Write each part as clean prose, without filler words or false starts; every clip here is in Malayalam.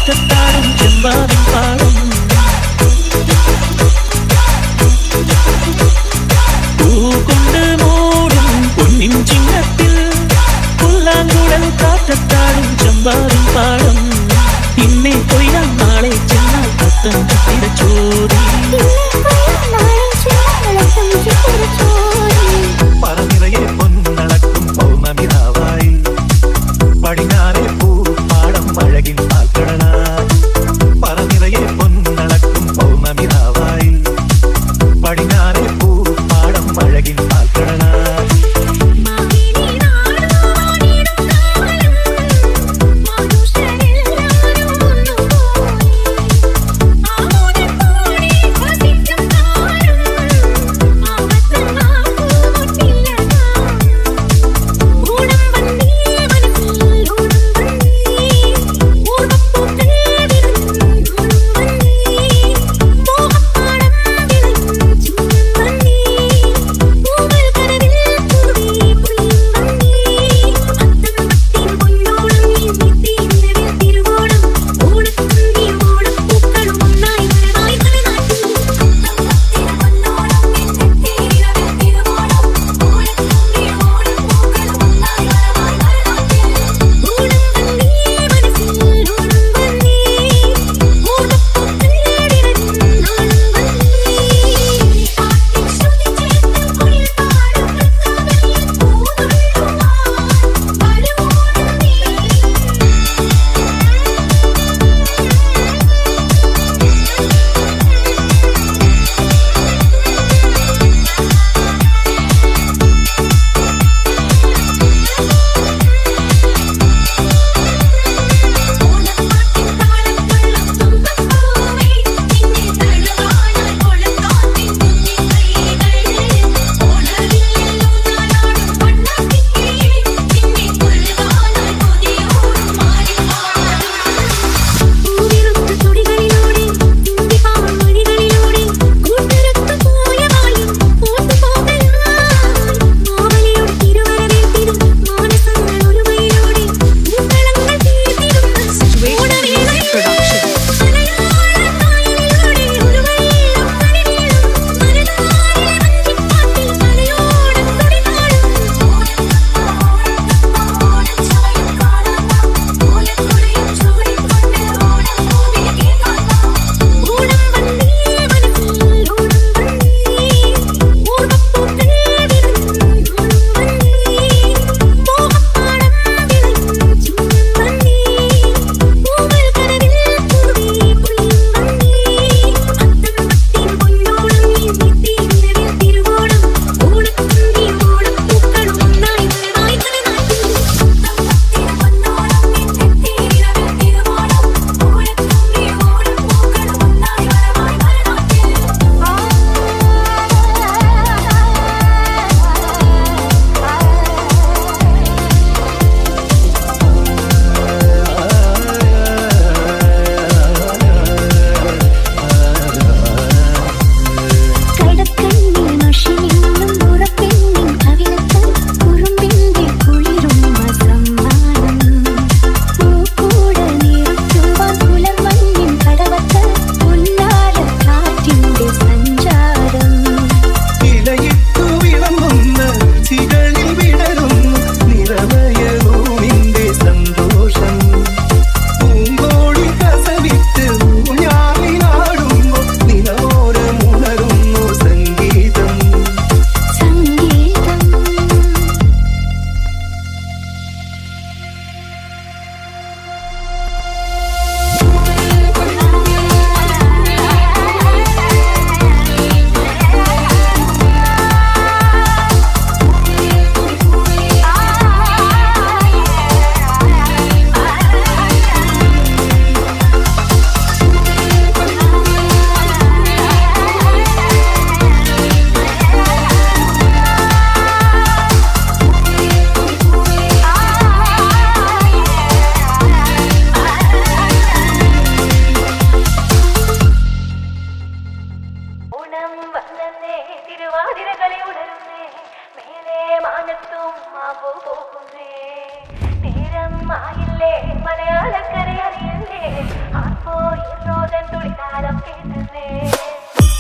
കാറ്റത്താടും ചെമ്പാവിൻ പാടം പൂകൊണ്ട് മൂടും പൊന്നിൻ ചിങ്ങത്തിൽ പുല്ലാങ്കുഴൽ കാറ്റത്താടും ചെമ്പാവിൻ പാടം ഇന്നേ കൊയ്യാൻ നാളെ ചെന്നാൽ തത്തം ചിത്തിരച്ചോരി പറനിറയെ പൊന്നളക്കും പൗർണമിരാവായി പടിഞ്ഞാറെ പൂപ്പാടം അഴകിൻ പാൽക്കടലായി പറനിറയെ പൊന്നളക്കും പൗർണമിരാവായി പടിഞ്ഞാറെ പൂപ്പാടം അഴകിൻ പാൽക്കടലായി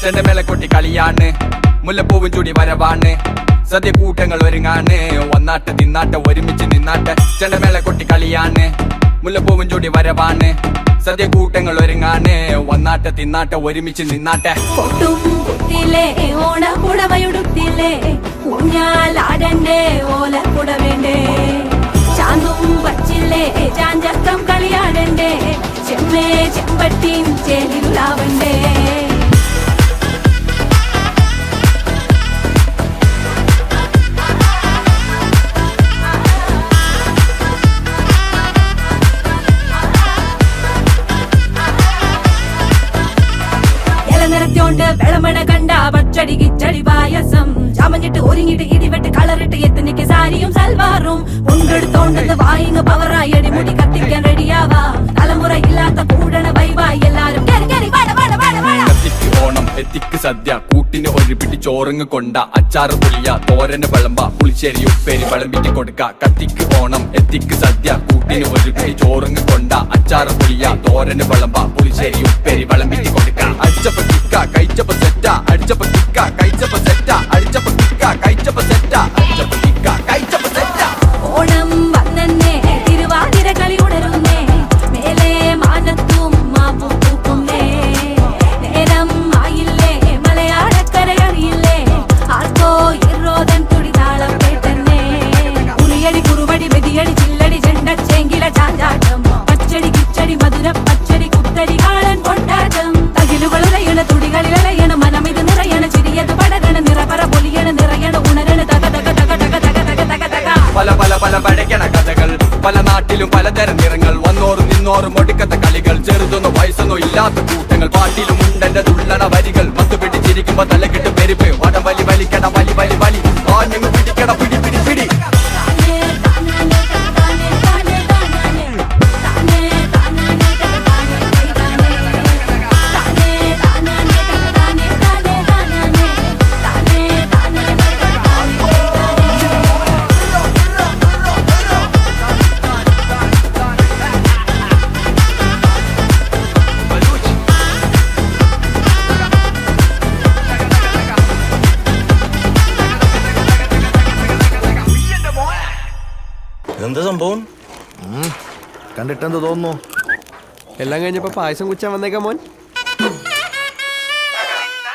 ചെണ്ടമേള കൊട്ടി കളിയാണ്, മുല്ലപ്പൂവും ചൂടി വരവാണ്, സദ്യ കൂട്ടങ്ങൾ ഒരുങ്ങാണ്, വന്നാട്ടെ തിന്നാട്ടെ ഒരുമിച്ച് നിന്നാട്ടെ. ചെണ്ടമേള കൊട്ടി കളിയാണ്, മുല്ലപ്പൂവും ചൂടി വരവാണ്, സദ്യ കൂട്ടങ്ങൾ ഒരുങ്ങാണ്, വന്നാട്ടെ തിന്നാട്ടെ ഒരുമിച്ച് നിന്നാട്ടെ. പൊട്ടും കുത്തിലേ ഓണ പുടവയുടുത്തില്ലേ, ഊഞ്ഞാലാടണ്ടേ ഓല പുടവേണ്ടേ, ചാന്തും വച്ചില്ലേ ചാഞ്ചക്കം കളിയാടണ്ടേ, ചെമ്മേ ചെമ്പട്ടിൻ ചേലിലാവണ്ടേ. നിറത്തോണ്ട് വെളമണ കണ്ട പച്ചടി കിച്ചടി പായസം, ചാമഞ്ഞിട്ട് ഒരുങ്ങിട്ട് ഇടിവെട്ട് കളറിട്ട് എത്തനിക്ക് സാരിയും സൽവാറും, ഉണ്ടെടുത്തോണ്ടത് വായിങ് പവറായി അടിമുടി കത്തിക്കാൻ റെഡിയാവാ, തലമുറ ഇല്ലാത്ത കൂടണ വൈവായി എല്ലാരും കത്തിക്ക് ഓണം എത്തിക്ക് സദ്യ, കൂട്ടിന് ഒരു പിടി ചോറങ്ങ് കൊണ്ട, അച്ചാറ് പുളിയ തോരന് വിളമ്പ, പുളിശ്ശേരി ഉപ്പേരി വിളമ്പിട്ട് കൊടുക്ക. കത്തിക്ക് ഓണം എത്തിക്ക് സദ്യ, കൂട്ടിന് ഒരു പിടി ചോറങ്ങ് കൊണ്ട, അച്ചാറ് പുളിയ തോരന് വിളമ്പ, പുളിശ്ശേരി ഉപ്പേരി വിളമ്പിട്ട് കൊടുക്ക. അടിച്ചപ്പ കിക്ക കഴിച്ചപ്പ സെറ്റ, അടിച്ചപ്പ കിക്ക കഴിച്ചപ്പ സെറ്റ, അടിച്ചപ്പ കിക്ക കഴിച്ചപ്പ സെറ്റ, അടിച്ചപ്പ കിക്ക കഴിച്ചപ്പ സെറ്റ. ഓണം വന്നേ തിരുവാതിര കളി ഉണരുന്നേ, മേലെ മാനത്തും മാപ്പും പൂക്കുന്നേ, നേരം ആയില്ലേ മലയാളക്കരയറിയില്ലേ, ആർക്കോ ഇറോദൻ തുടിതാളം കേട്ടന്നെ, ഉളിയടി കുറുവടി വെടിയടി ചില്ലടി ചെണ്ട ചേങ്കില ചാഞ്ചാട്ടം, പച്ചടി കിച്ചടി മധുര പച്ചടി കുത്തരി കാളൻ കൊണ്ടാട്ടം, തകിലുകളുലയണ തുടികളിലയണ മനമിത് നിറയണ, ചിരിയത് പടരണ നിറപറ പൊലിയണ നിറയണ ഉണരണ തക തക തക തക തക തക തക തക. പല പല പല പഴകണ കഥകൾ, പല നാട്ടിലും പലതരം നിറങ്ങൾ, വന്നോറും നിന്നോറും ഒടുക്കത്തെ കളികൾ, ചെറുതൊന്നോ വയസ്സൊന്നോ ഇല്ലാത്ത കൂട്ടങ്ങൾ, പാട്ടിലും ഉണ്ടെന്റെ തുള്ളണ വരികൾ, മത്തു പിടിച്ചിരിക്കുമ്പോ തലകിട്ട് പെരുപ്പ്, വടം വലി വലിക്കട വലി വലി വലി, ആഞ്ഞു പിടിക്കട പിടി പിടി പിടി. എന്താ സംഭവം? കണ്ടിട്ടെന്ത് തോന്നുന്നു? എല്ലാം കഴിഞ്ഞപ്പോ പായസം കുച്ചാൻ വന്നേക്കാം മോൻ.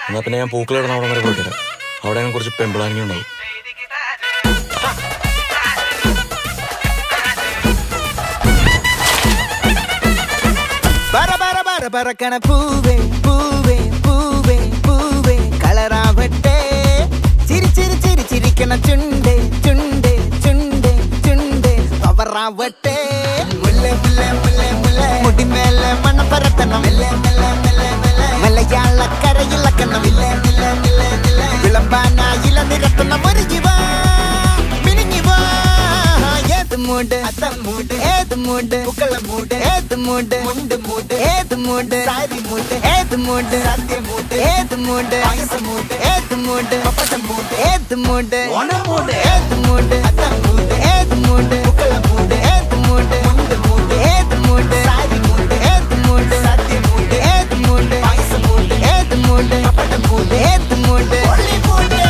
എന്നാ പിന്നെ ഞാൻ പൂക്കളിടണ അവിടെ വരെ പോയിട്ട് അവിടെ ഞാൻ കുറച്ച് പെമ്പിളാനിങ്ങി ഉണ്ടാവും. പറക്കണ പൂവേ പൂവേ പൂവേ പൂവേ കളറാവട്ടെ, ചിരി ചിരി ചിരി ചിരിക്കണ ചുണ്ടേ ചുണ്ടേ ചുണ്ടേ ചുണ്ടേ പവറാവട്ടെ, മുല്ല മുല്ല മുല്ല മുല്ല മുടിമേലെ മണ പരത്തണം, മലയാളക്കരയിലക്കണം, വിളമ്പാനായില നിരത്തണം, ഒരുങ്ങിവാ മിനിങ്ങിവാ. ഏത് മൂട് അത്തം മൂട്, ഏത് മൂട് പൂക്കള മൂട്, ഏത് മൂട് മുണ്ട് മൂട്, ഏത് മൂട് സാരി മൂട്, ഏത് മൂട് സദ്യ മൂട്, ഏത് മൂട് പായസം മൂട്, ഏത് മൂട് പപ്പടം മൂട്, ഏത് മൂട് ഓണം മൂട്, ഏത് മൂട് അത്തം മൂട്, ഏത് മൂട് പൂക്കള മൂട്, ഏത് മൂട് മുണ്ട് മൂട്, ഏത് മൂട് സാരി മൂട്, ഏത് മൂട് സദ്യ മൂട്, ഏത് മൂട് പായസം മൂട്, ഏത് മൂട് പപ്പടം മൂട്, ഏത് മൂട് ഒള്ളി മൂട്.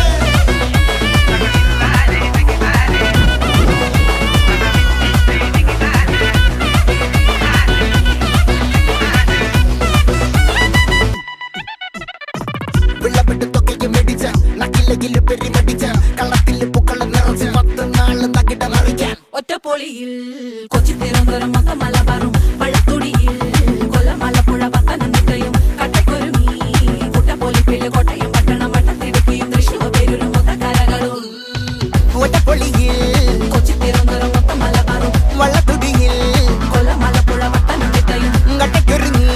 വിളവിട്ട് തൊക്കയ്ക്ക് മെടിച്ച നക്കിലകില് പെരിമടിച്ച കള്ളത്തില് പൂക്കള നിറച്ച് 10 നാള് നകിട നിറയ്ക്കാൻ. ഒറ്റപ്പൊളിയിൽ കൊച്ചി തിരുവനന്തപുരം മൊത്തം മലബാറും, പഴത്തുടിയിൽ കൊല്ലമലപ്പുഴ പത്തനംതിട്ടയും, കട്ടക്കൊരുങ്ങി കുട്ടപ്പൊലിപ്പില് കോട്ടയം പട്ടണം വട്ടത്തിടുക്കിയും തൃശ്ശൂർ പേരൂരും മൊത്തക്കരകളും. ഒറ്റപ്പൊളിയിൽ കൊച്ചി തിരുവനന്തപുരം മൊത്തം മലബാറും, വള്ളത്തുടിയിൽ കൊല്ലമലപ്പുഴ പത്തനംതിട്ടയും, കട്ടക്കൊരുങ്ങി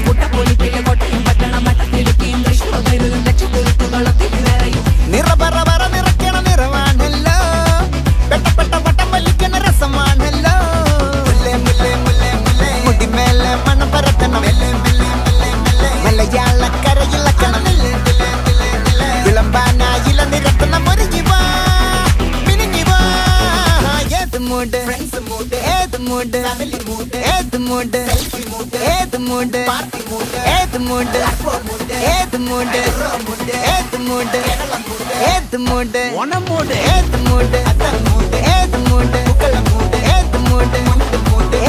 കുട്ടപ്പൊലിപ്പില് കോട്ടയം പട്ടണം വട്ടത്തിടുക്കിയും തൃശ്ശൂർ പേരൂരും ലക്ഷക്കുരുത്തുകളൊത്തി നിറയും. നിറപറ പറ നിറയ്ക്കണ നിറവാണല്ലോ, പെട്ടപ്പെട്ട വട്ടം വലിക്കണ രസമാണല്ലോ, മുല്ലേ മുല്ലേ മുല്ലേ മുല്ലേ മുടിമേലെ മണം പരത്തണം, മലയാളക്കരയിലക്കണം, വിളമ്പാനായില നിരത്തണം, ഒരുങ്ങിവാ മിനിങ്ങിവാ. ഏത് മൂട് ഫ്രണ്ട്സ് മൂട്, ഏത് മൂട് ഫാമിലി മൂട്, ഏത് മൂട് സെൽഫി മൂട്, ഏത് ഏത് മൂട് ഏത് മൂട് ഏത് മൂട് ഏത് മൂട് ഏത് മൂട് ഓണം മൂട് ഏത് മൂട് ഏത് മൂട് ഏത് മൂട്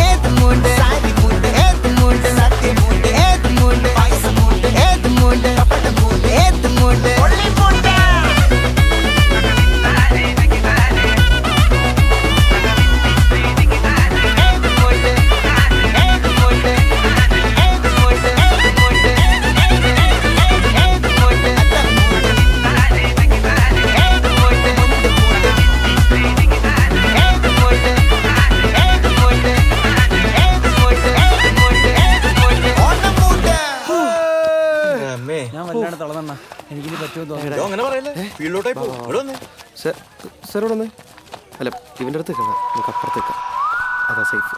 ഏത് മൂട് സാരി മൂട് ഏത് മൂട് സത്യ മൂട് ഏത് മൂട് പൈസ മൂട് ഏത് മൂട് കപ്പട്ട മൂട് ഏത് മൂട് ഒള്ളി മൂട് അമ്മേ ഞാൻ വല്ലാണ്ട് തളർന്ന എനിക്കിനി പറ്റുമെന്ന് തോന്നുന്നു എടോ, അങ്ങനെ പറയല്ലേ ഫീൽഡോട്ടായി പോകും ഇവിടെ വന്നേ സാർ ഇവിടെ വന്നേ അല്ല ഇവൻ്റെ അടുത്ത് നിൽക്കാം നമുക്ക് അപ്പുറത്തേക്കാം അതാ സേഫ്